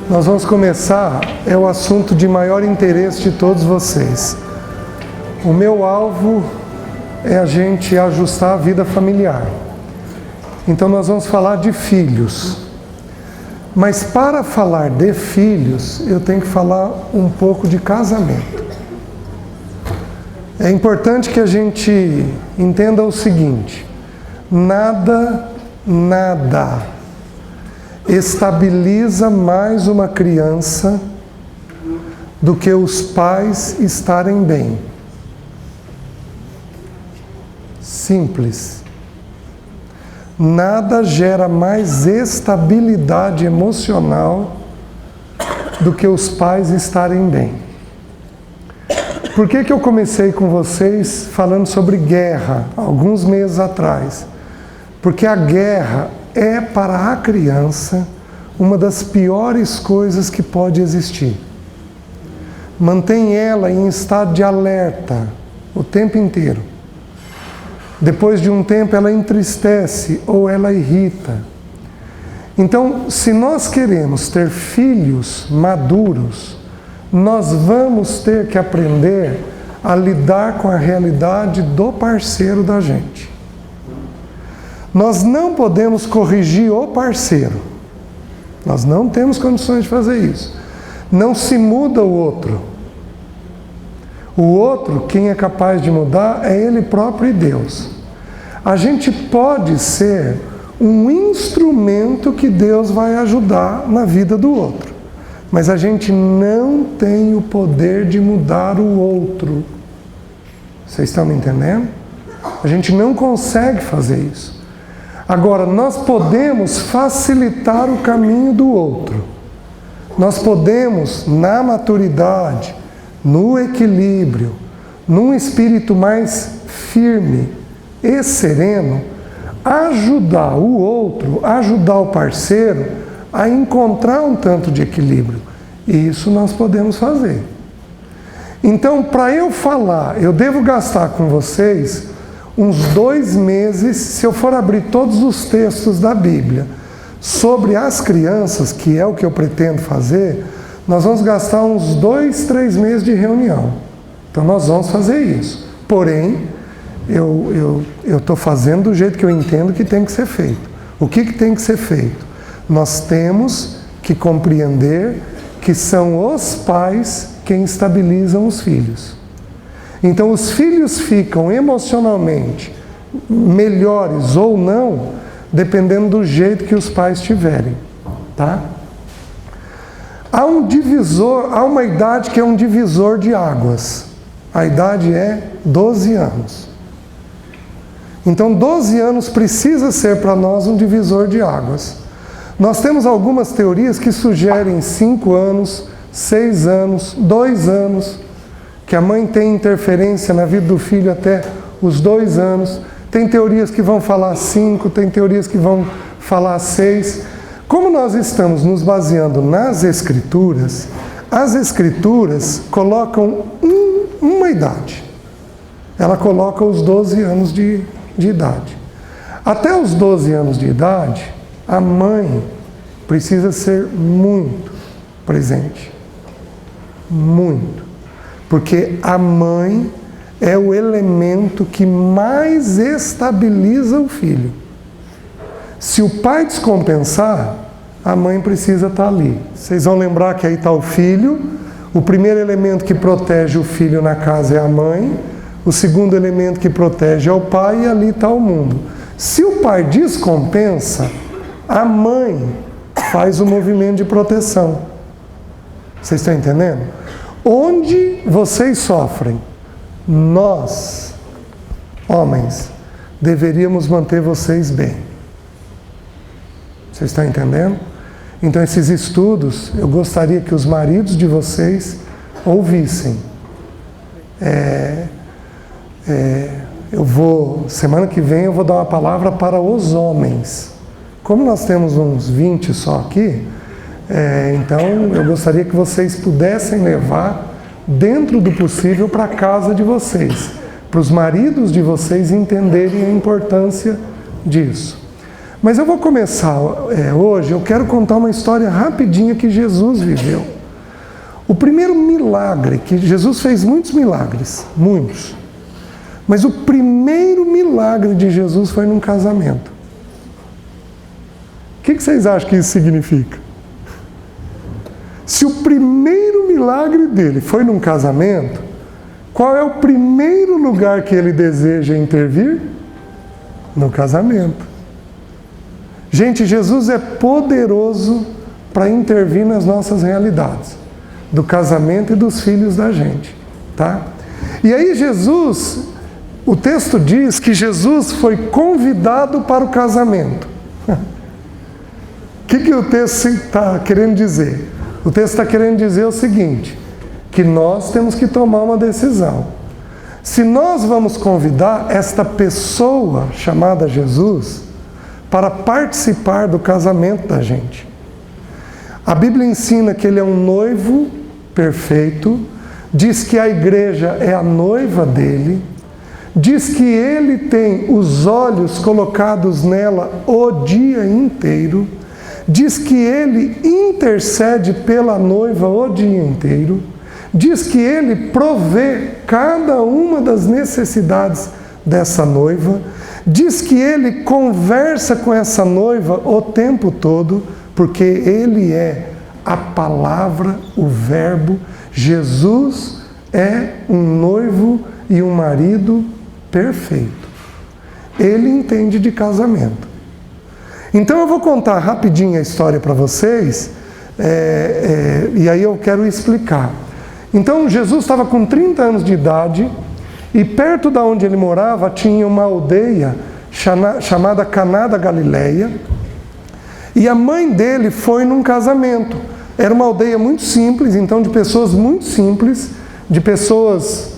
Nós vamos começar, é o assunto de maior interesse de todos vocês. O meu alvo é a gente ajustar a vida familiar. Então nós vamos falar de filhos. Mas para falar de filhos, eu tenho que falar um pouco de casamento. É importante que a gente entenda o seguinte: nada estabiliza mais uma criança do que os pais estarem bem. Simples. Nada gera mais estabilidade emocional do que os pais estarem bem. Por que eu comecei com vocês falando sobre guerra alguns meses atrás? Porque a guerra é para a criança uma das piores coisas que pode existir. Mantém ela em estado de alerta o tempo inteiro. Depois de um tempo ela entristece ou ela irrita. Então, se nós queremos ter filhos maduros, nós vamos ter que aprender a lidar com a realidade do parceiro da gente. Nós não podemos corrigir o parceiro. Nós não temos condições de fazer isso. Não se muda o outro. O outro, quem é capaz de mudar, é ele próprio e Deus. A gente pode ser um instrumento que Deus vai ajudar na vida do outro. Mas a gente não tem o poder de mudar o outro. Vocês estão me entendendo? A gente não consegue fazer isso. Agora, nós podemos facilitar o caminho do outro. Nós podemos, na maturidade, no equilíbrio, num espírito mais firme e sereno, ajudar o outro, ajudar o parceiro a encontrar um tanto de equilíbrio. E isso nós podemos fazer. Então, para eu falar, eu devo gastar com vocês uns 2 meses, se eu for abrir todos os textos da Bíblia sobre as crianças, que é o que eu pretendo fazer, nós vamos gastar uns 2, 3 meses de reunião. Então nós vamos fazer isso. Porém, eu estou fazendo do jeito que eu entendo que tem que ser feito. O que tem que ser feito? Nós temos que compreender que são os pais quem estabilizam os filhos. Então os filhos ficam emocionalmente melhores ou não, dependendo do jeito que os pais tiverem, tá? Há uma idade que é um divisor de águas. A idade é 12 anos. Então 12 anos precisa ser para nós um divisor de águas. Nós temos algumas teorias que sugerem 5 anos, 6 anos, 2 anos, que a mãe tem interferência na vida do filho até os 2 anos. Tem teorias que vão falar 5, tem teorias que vão falar 6. Como nós estamos nos baseando nas Escrituras, as Escrituras colocam uma idade. Ela coloca os 12 anos de idade. Até os 12 anos de idade, a mãe precisa ser muito presente. Muito. Porque a mãe é o elemento que mais estabiliza o filho. Se o pai descompensar, a mãe precisa estar ali. Vocês vão lembrar que aí está o filho. O primeiro elemento que protege o filho na casa é a mãe. O segundo elemento que protege é o pai, e ali está o mundo. Se o pai descompensa, a mãe faz o movimento de proteção. Vocês estão entendendo? Onde vocês sofrem, nós, homens, deveríamos manter vocês bem. Vocês estão entendendo? Então esses estudos, eu gostaria que os maridos de vocês ouvissem. Semana que vem eu vou dar uma palavra para os homens. Como nós temos uns 20 só aqui, então eu gostaria que vocês pudessem levar, dentro do possível, para a casa de vocês, para os maridos de vocês entenderem a importância disso. Mas eu vou começar hoje, eu quero contar uma história rapidinha que Jesus viveu. O primeiro milagre, que Jesus fez muitos milagres, muitos. Mas o primeiro milagre de Jesus foi num casamento. O que vocês acham que isso significa? Se o primeiro milagre dele foi num casamento, qual é o primeiro lugar que ele deseja intervir? No casamento. Gente, Jesus é poderoso para intervir nas nossas realidades, do casamento e dos filhos da gente, tá? E aí Jesus, o texto diz que Jesus foi convidado para o casamento. O que o texto está querendo dizer? O texto está querendo dizer o seguinte, que nós temos que tomar uma decisão. Se nós vamos convidar esta pessoa chamada Jesus para participar do casamento da gente. A Bíblia ensina que ele é um noivo perfeito, diz que a igreja é a noiva dele, diz que ele tem os olhos colocados nela o dia inteiro, diz que ele intercede pela noiva o dia inteiro, diz que ele provê cada uma das necessidades dessa noiva, diz que ele conversa com essa noiva o tempo todo, porque ele é a palavra, o verbo. Jesus é um noivo e um marido perfeito. Ele entende de casamento. Então eu vou contar rapidinho a história para vocês, e aí eu quero explicar. Então Jesus estava com 30 anos de idade, e perto da onde ele morava tinha uma aldeia chamada Caná da Galileia, e a mãe dele foi num casamento. Era uma aldeia muito simples, então de pessoas muito simples, de pessoas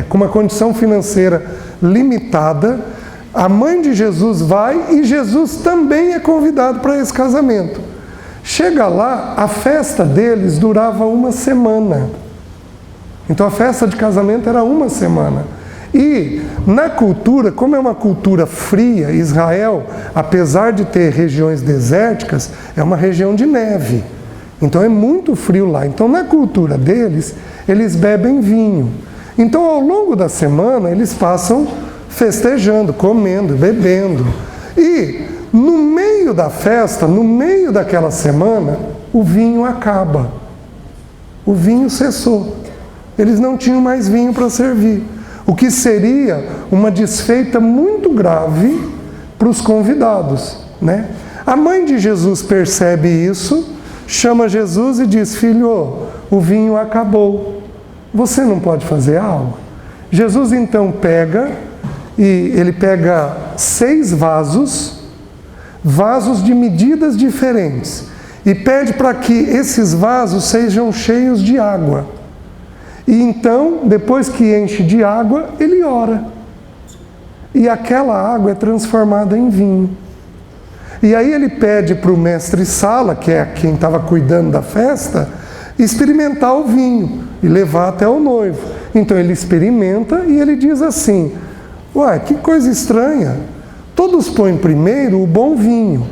com uma condição financeira limitada. A mãe de Jesus vai e Jesus também é convidado para esse casamento. Chega lá, a festa deles durava uma semana. Então a festa de casamento era uma semana. E na cultura, como é uma cultura fria, Israel, apesar de ter regiões desérticas, é uma região de neve. Então é muito frio lá. Então na cultura deles, eles bebem vinho. Então ao longo da semana, eles passam festejando, comendo, bebendo. E no meio da festa, no meio daquela semana, o vinho acaba. O vinho cessou. Eles não tinham mais vinho para servir. O que seria uma desfeita muito grave para os convidados, né? A mãe de Jesus percebe isso, chama Jesus e diz: filho, o vinho acabou. Você não pode fazer algo? Jesus então pega 6 vasos de medidas diferentes, e pede para que esses vasos sejam cheios de água. E então, depois que enche de água, ele ora. E aquela água é transformada em vinho. E aí ele pede para o mestre-sala, que é quem estava cuidando da festa, experimentar o vinho e levar até o noivo. Então ele experimenta e ele diz assim: uai, que coisa estranha. Todos põem primeiro o bom vinho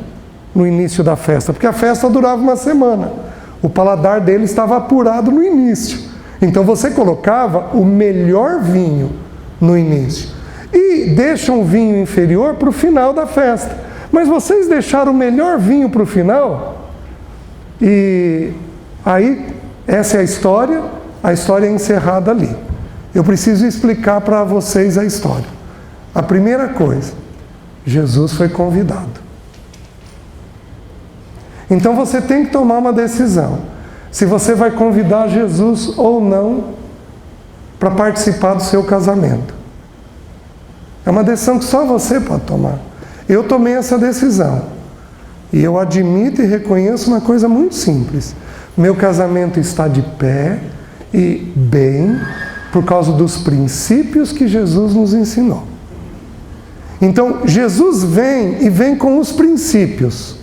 no início da festa, porque a festa durava uma semana. O paladar dele estava apurado no início. Então você colocava o melhor vinho no início e deixa um vinho inferior para o final da festa. Mas vocês deixaram o melhor vinho para o final? E aí, essa é a história é encerrada ali. Eu preciso explicar para vocês a história. A primeira coisa, Jesus foi convidado. Então você tem que tomar uma decisão. Se você vai convidar Jesus ou não para participar do seu casamento. É uma decisão que só você pode tomar. Eu tomei essa decisão. E eu admito e reconheço uma coisa muito simples. Meu casamento está de pé e bem por causa dos princípios que Jesus nos ensinou. Então, Jesus vem com os princípios.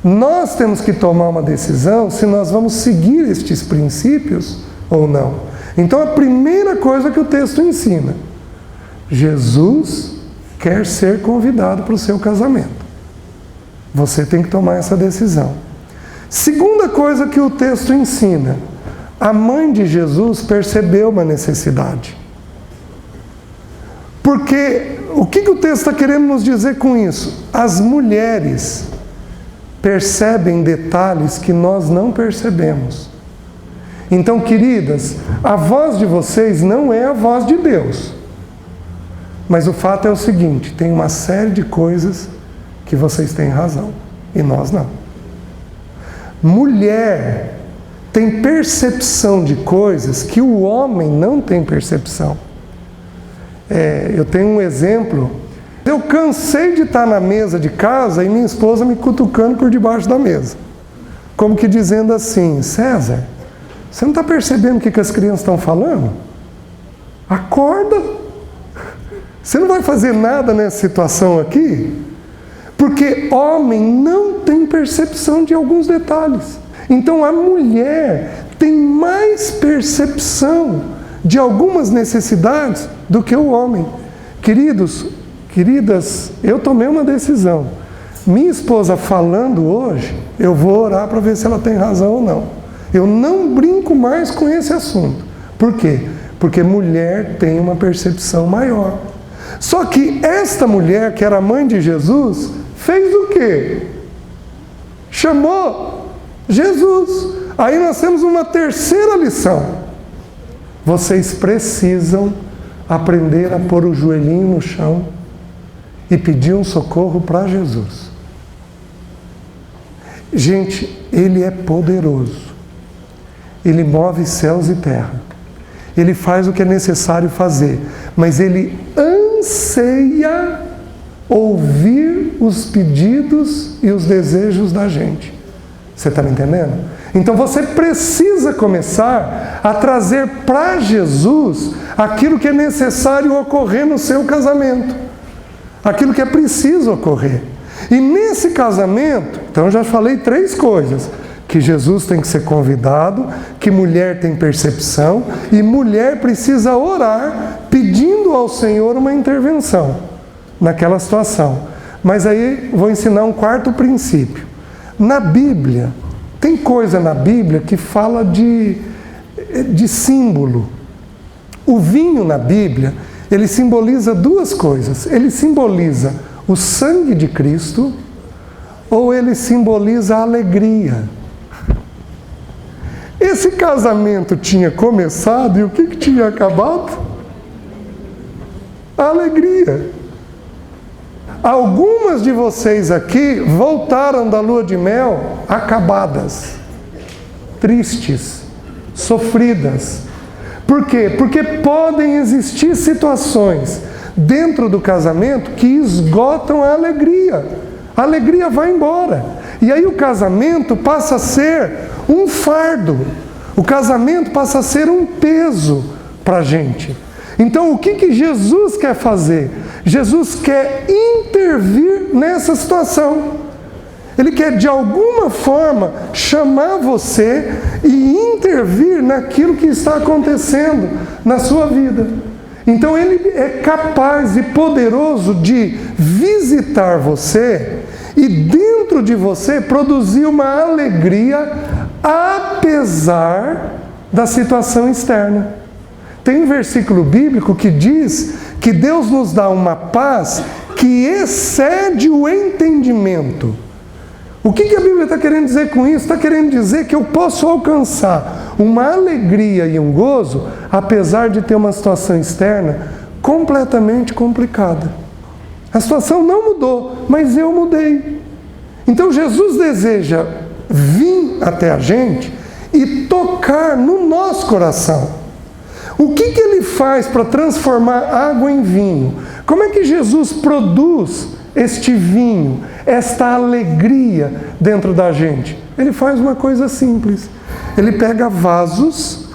Nós temos que tomar uma decisão se nós vamos seguir estes princípios ou não. Então, a primeira coisa que o texto ensina: Jesus quer ser convidado para o seu casamento. Você tem que tomar essa decisão. Segunda coisa que o texto ensina: a mãe de Jesus percebeu uma necessidade. Porque o que o texto está querendo nos dizer com isso? As mulheres percebem detalhes que nós não percebemos. Então, queridas, a voz de vocês não é a voz de Deus. Mas o fato é o seguinte: tem uma série de coisas que vocês têm razão e nós não. Mulher tem percepção de coisas que o homem não tem percepção. Eu tenho um exemplo. Eu cansei de estar na mesa de casa e minha esposa me cutucando por debaixo da mesa. Como que dizendo assim: César, você não está percebendo o que as crianças estão falando? Acorda! Você não vai fazer nada nessa situação aqui? Porque homem não tem percepção de alguns detalhes. Então a mulher tem mais percepção de algumas necessidades do que o homem. Queridos, queridas, eu tomei uma decisão. Minha esposa falando hoje, eu vou orar para ver se ela tem razão ou não. Eu não brinco mais com esse assunto. Por quê? Porque mulher tem uma percepção maior. Só que esta mulher, que era mãe de Jesus, fez o quê? Chamou Jesus. Aí nós temos uma terceira lição. Vocês precisam aprender a pôr o joelhinho no chão e pedir um socorro para Jesus. Gente, Ele é poderoso. Ele move céus e terra. Ele faz o que é necessário fazer. Mas Ele anseia ouvir os pedidos e os desejos da gente. Você está me entendendo? Então você precisa começar a trazer para Jesus aquilo que é necessário ocorrer no seu casamento. Aquilo que é preciso ocorrer. E nesse casamento, então eu já falei 3 coisas. Que Jesus tem que ser convidado, que mulher tem percepção e mulher precisa orar pedindo ao Senhor uma intervenção naquela situação. Mas aí vou ensinar um 4º princípio. Na Bíblia, tem coisa na Bíblia que fala de símbolo. O vinho na Bíblia, ele simboliza 2 coisas. Ele simboliza o sangue de Cristo ou ele simboliza a alegria. Esse casamento tinha começado e o que tinha acabado? A alegria. Algumas de vocês aqui voltaram da lua de mel acabadas, tristes, sofridas. Por quê? Porque podem existir situações dentro do casamento que esgotam a alegria. A alegria vai embora. E aí o casamento passa a ser um fardo. O casamento passa a ser um peso para a gente. Então o que Jesus quer fazer? Jesus quer intervir nessa situação. Ele quer de alguma forma chamar você e intervir naquilo que está acontecendo na sua vida. Então Ele é capaz e poderoso de visitar você e dentro de você produzir uma alegria apesar da situação externa. Tem um versículo bíblico que diz que Deus nos dá uma paz que excede o entendimento. O que a Bíblia está querendo dizer com isso? Está querendo dizer que eu posso alcançar uma alegria e um gozo apesar de ter uma situação externa completamente complicada. A situação não mudou, mas eu mudei. Então Jesus deseja vir até a gente e tocar no nosso coração. O que Ele faz para transformar água em vinho? Como é que Jesus produz este vinho, esta alegria dentro da gente? Ele faz uma coisa simples. Ele pega vasos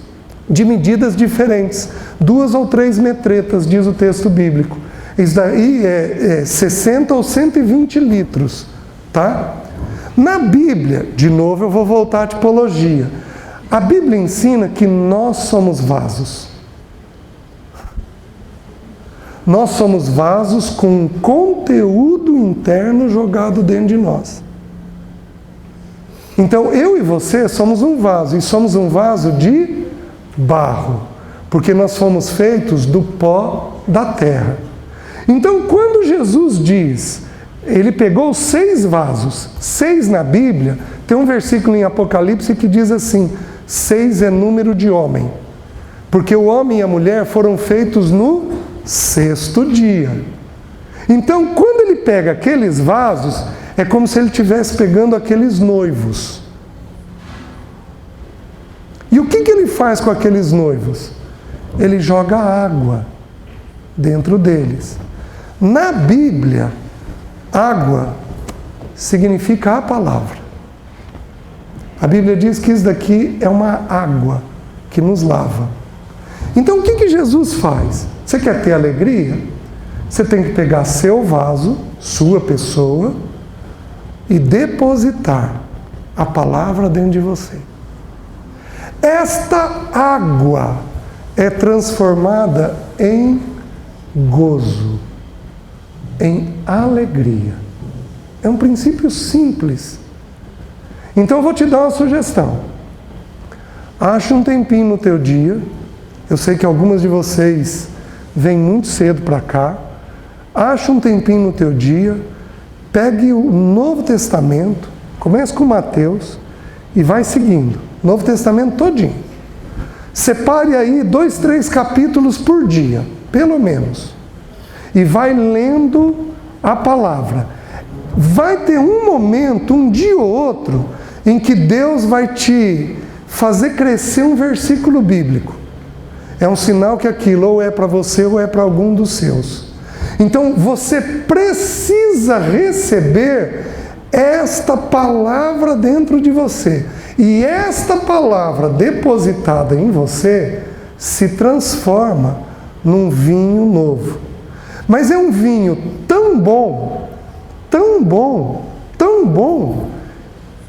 de medidas diferentes, 2 ou 3 metretas, diz o texto bíblico. Isso daí é 60 ou 120 litros, tá? Na Bíblia, de novo eu vou voltar à tipologia. A Bíblia ensina que nós somos vasos. Nós somos vasos com um conteúdo interno jogado dentro de nós. Então eu e você somos um vaso, e somos um vaso de barro, porque nós fomos feitos do pó da terra. Então quando Jesus diz, ele pegou 6 vasos, 6 na Bíblia, tem um versículo em Apocalipse que diz assim, 6 é número de homem, porque o homem e a mulher foram feitos no 6º dia. Então quando ele pega aqueles vasos, é como se ele estivesse pegando aqueles noivos. E o que ele faz com aqueles noivos? Ele joga água dentro deles. Na Bíblia, água significa a palavra. A Bíblia diz que isso daqui é uma água que nos lava. Então o que Jesus faz? Você quer ter alegria? Você tem que pegar seu vaso, sua pessoa, e depositar a palavra dentro de você. Esta água é transformada em gozo, em alegria. É um princípio simples. Então eu vou te dar uma sugestão. Acha um tempinho no teu dia. Eu sei que algumas de vocês vêm muito cedo para cá. Acha um tempinho no teu dia. Pegue o Novo Testamento. Comece com Mateus e vai seguindo. Novo Testamento todinho. Separe aí 2, 3 capítulos por dia, pelo menos. E vai lendo a palavra. Vai ter um momento, um dia ou outro, em que Deus vai te fazer crescer um versículo bíblico. É um sinal que aquilo ou é para você ou é para algum dos seus. Então você precisa receber esta palavra dentro de você. E esta palavra depositada em você se transforma num vinho novo. Mas é um vinho tão bom, tão bom, tão bom,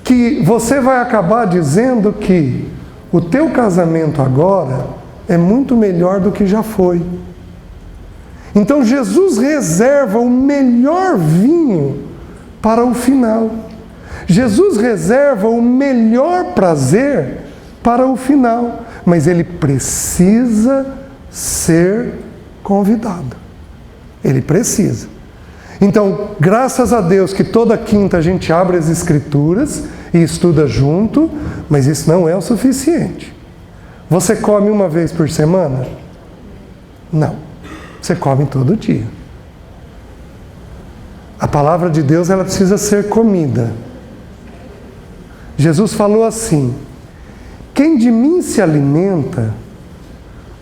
que você vai acabar dizendo que o teu casamento agora é muito melhor do que já foi. Então Jesus reserva o melhor vinho para o final. Jesus reserva o melhor prazer para o final, mas ele precisa ser convidado. Ele precisa. Então, graças a Deus que toda quinta a gente abre as Escrituras e estuda junto, mas isso não é o suficiente. Você come uma vez por semana? Não. Você come todo dia. A palavra de Deus, ela precisa ser comida. Jesus falou assim: quem de mim se alimenta,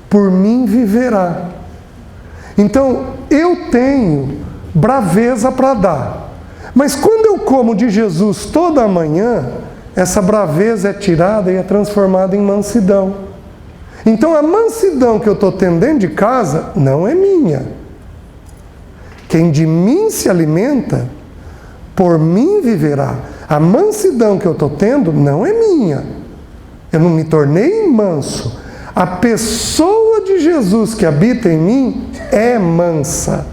por mim viverá. Então, eu tenho braveza para dar. Mas quando eu como de Jesus toda manhã, essa braveza é tirada e é transformada em mansidão. Então a mansidão que eu estou tendo dentro de casa não é minha. Quem de mim se alimenta, por mim viverá. A mansidão que eu estou tendo não é minha. Eu não me tornei manso. A pessoa de Jesus que habita em mim é mansa.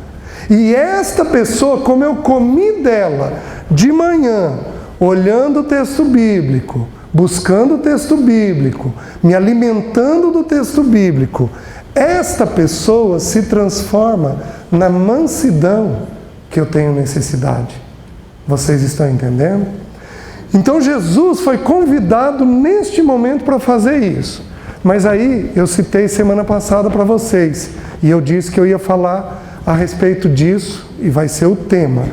E esta pessoa, como eu comi dela de manhã, olhando o texto bíblico, buscando o texto bíblico, me alimentando do texto bíblico, esta pessoa se transforma na mansidão que eu tenho necessidade. Vocês estão entendendo? Então Jesus foi convidado neste momento para fazer isso. Mas aí eu citei semana passada para vocês, e eu disse que eu ia falar a respeito disso, e vai ser o tema.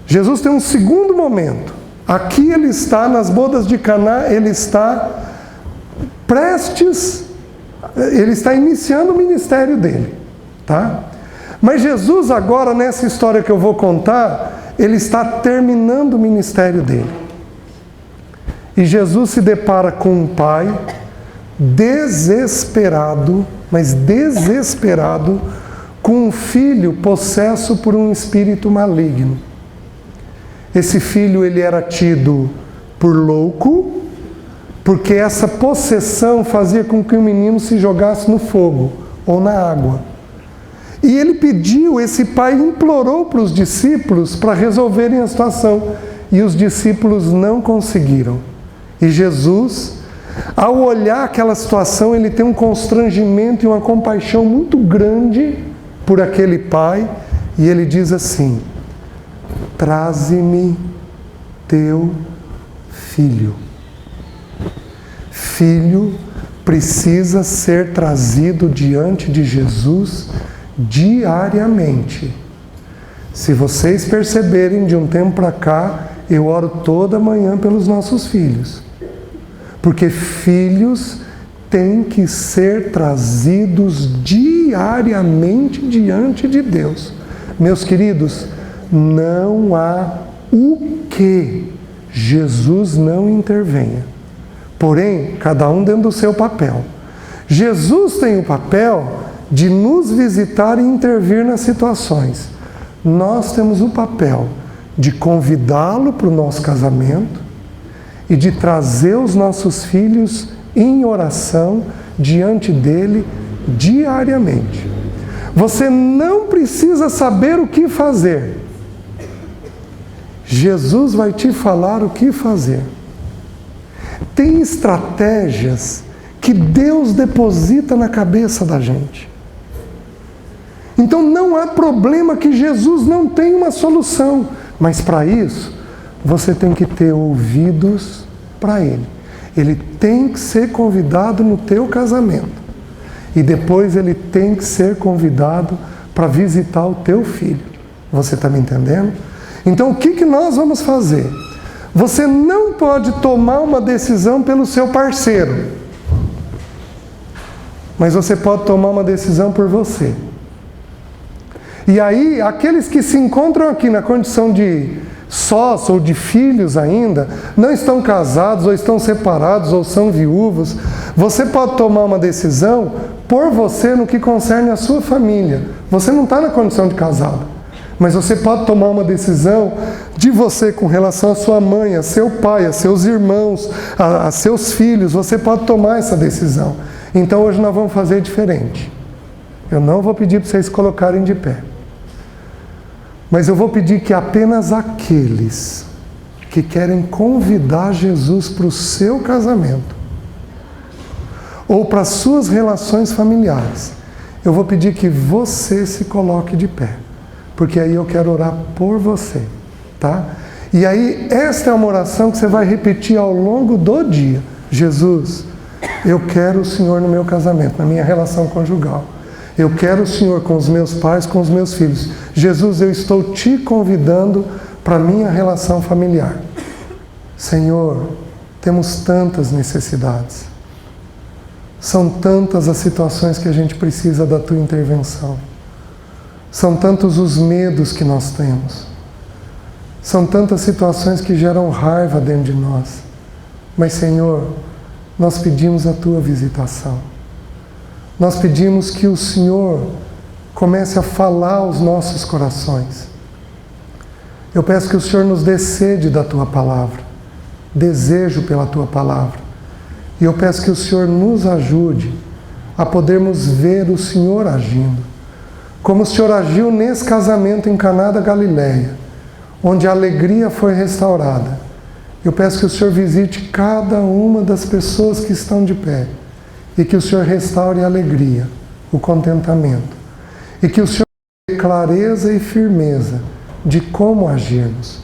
Jesus tem um segundo momento. Aqui ele está nas bodas de Caná, ele está prestes, ele está iniciando o ministério dele, tá? Mas Jesus agora, nessa história que eu vou contar, ele está terminando o ministério dele. E Jesus se depara com um pai desesperado, mas desesperado, com um filho possesso por um espírito maligno. Esse filho, ele era tido por louco, porque essa possessão fazia com que o menino se jogasse no fogo ou na água. E ele pediu, esse pai implorou para os discípulos para resolverem a situação. e os discípulos não conseguiram. E Jesus, ao olhar aquela situação, ele tem um constrangimento e uma compaixão muito grande por aquele pai, e ele diz assim: traze-me teu filho. Filho precisa ser trazido diante de Jesus diariamente. Se vocês perceberem, de um tempo para cá, eu oro toda manhã pelos nossos filhos. Porque filhos têm que ser trazidos diariamente diante de Deus. Meus queridos, não há o que Jesus não intervenha. Porém, cada um dentro do seu papel. Jesus tem o papel de nos visitar e intervir nas situações. Nós temos o papel de convidá-lo para o nosso casamento e de trazer os nossos filhos em oração diante dele diariamente. Você não precisa saber o que fazer. Jesus vai te falar o que fazer. Tem estratégias que Deus deposita na cabeça da gente. Então não há problema que Jesus não tenha uma solução. Mas para isso, você tem que ter ouvidos para Ele. Ele tem que ser convidado no teu casamento. E depois ele tem que ser convidado para visitar o teu filho. Você está me entendendo? Então o que nós vamos fazer? Você não pode tomar uma decisão pelo seu parceiro. Mas você pode tomar uma decisão por você. E aí, aqueles que se encontram aqui na condição de sós ou de filhos ainda, não estão casados, ou estão separados, ou são viúvos, você pode tomar uma decisão por você no que concerne a sua família. Você não está na condição de casado, mas você pode tomar uma decisão de você com relação à sua mãe, a seu pai, a seus irmãos, a seus filhos. Você pode tomar essa decisão. Então hoje nós vamos fazer diferente. Eu não vou pedir para vocês colocarem de pé. Mas eu vou pedir que apenas aqueles que querem convidar Jesus para o seu casamento ou para as suas relações familiares, eu vou pedir que você se coloque de pé, porque aí eu quero orar por você, tá? E aí esta é uma oração que você vai repetir ao longo do dia. Jesus, eu quero o Senhor no meu casamento, na minha relação conjugal. Eu quero o Senhor com os meus pais, com os meus filhos. Jesus, eu estou te convidando para a minha relação familiar. Senhor, temos tantas necessidades. São tantas as situações que a gente precisa da tua intervenção. São tantos os medos que nós temos. São tantas situações que geram raiva dentro de nós. Mas, Senhor, nós pedimos a tua visitação. Nós pedimos que o Senhor comece a falar aos nossos corações. Eu peço que o Senhor nos dê sede da tua palavra, desejo pela tua palavra. E eu peço que o Senhor nos ajude a podermos ver o Senhor agindo. Como o Senhor agiu nesse casamento em Caná da Galileia, onde a alegria foi restaurada. Eu peço que o Senhor visite cada uma das pessoas que estão de pé. E que o Senhor restaure a alegria, o contentamento. E que o Senhor dê clareza e firmeza de como agirmos.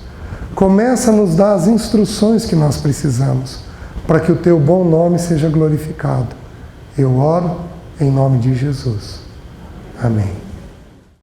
Começa a nos dar as instruções que nós precisamos, para que o teu bom nome seja glorificado. Eu oro em nome de Jesus. Amém.